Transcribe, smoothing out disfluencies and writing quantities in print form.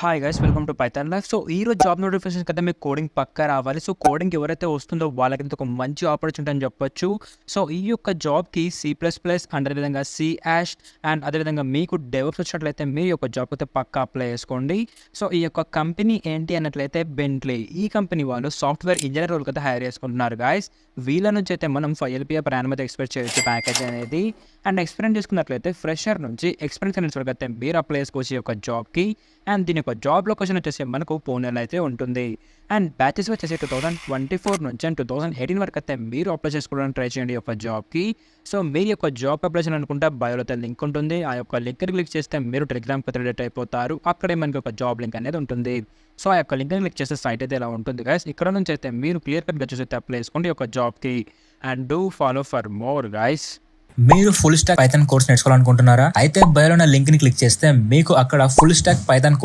Hi guys, welcome to Python life. So ఈ రోజు job notification కదా మీకు కోడింగ్ పక్కా రావాలి. సో కోడింగ్ ఎవరైతే వస్తుందో వాళ్ళకి ఒక మంచి ఆపర్చునిటీ అని చెప్పొచ్చు. సో ఈ యొక్క జాబ్కి C++ అండ్ అదేవిధంగా C#, అండ్ అదేవిధంగా మీకు డెవలప్స్ వచ్చినట్లయితే మీరు యొక్క జాబ్కి అయితే పక్కా అప్లై చేసుకోండి. సో ఈ యొక్క కంపెనీ ఏంటి అన్నట్లయితే బెంట్లీ. ఈ కంపెనీ వాళ్ళు సాఫ్ట్వేర్ ఇంజనీర్ రోల్కి అయితే హైర్ చేసుకుంటున్నారు గాయస్. వీళ్ళ నుంచి అయితే మనం 5 LPA per annum అయితే ఎక్స్పెక్ట్ చేయొచ్చు ప్యాకేజ్ అనేది. అండ్ ఎక్స్పీరియన్స్ చేసుకున్నట్లయితే ఫ్రెషర్ నుంచి ఎక్స్పీరియన్స్ వరకు అయితే మీరు అప్లై చేసుకోవచ్చు ఈ యొక్క జాబ్కి. అండ్ దీని యొక్క జాబ్ లొకేషన్ వచ్చేసి మనకు పూణేలో అయితే ఉంటుంది. అండ్ బ్యాచెస్ వచ్చేసి 2024 నుంచి అండ్ 2018 వరకు అయితే మీరు అప్లై చేసుకోవడానికి ట్రై చేయండి ఈ యొక్క జాబ్కి. సో మీరు యొక్క జాబ్ అప్లికేషన్ అనుకుంటే బయోలో అయితే లింక్ ఉంటుంది. ఆ యొక్క లింక్ని క్లిక్ చేస్తే మీరు టెలిగ్రామ్కి అయితే రెడీ అయిపోతారు. అక్కడే మనకి ఒక జాబ్ లింక్ అనేది ఉంటుంది. సో ఆ యొక్క లింక్ని క్లిక్ చేసే సైట్ అయితే ఇలా ఉంటుంది గైస్. ఇక్కడ నుంచి అయితే మీరు క్లియర్ కట్గా చూసి అయితే అప్లై చేసుకోండి ఈ యొక్క జాబ్కి. And do follow for more guys. మీరు ఫుల్ స్టాక్ పైథాన్ కోర్స్ నేర్చుకోవాలనుకుంటున్నారా? అయితే బయోలో ఉన్న లింక్ ని క్లిక్ చేస్తే మీకు అక్కడ ఫుల్ స్టాక్ పైథాన్ కోర్స్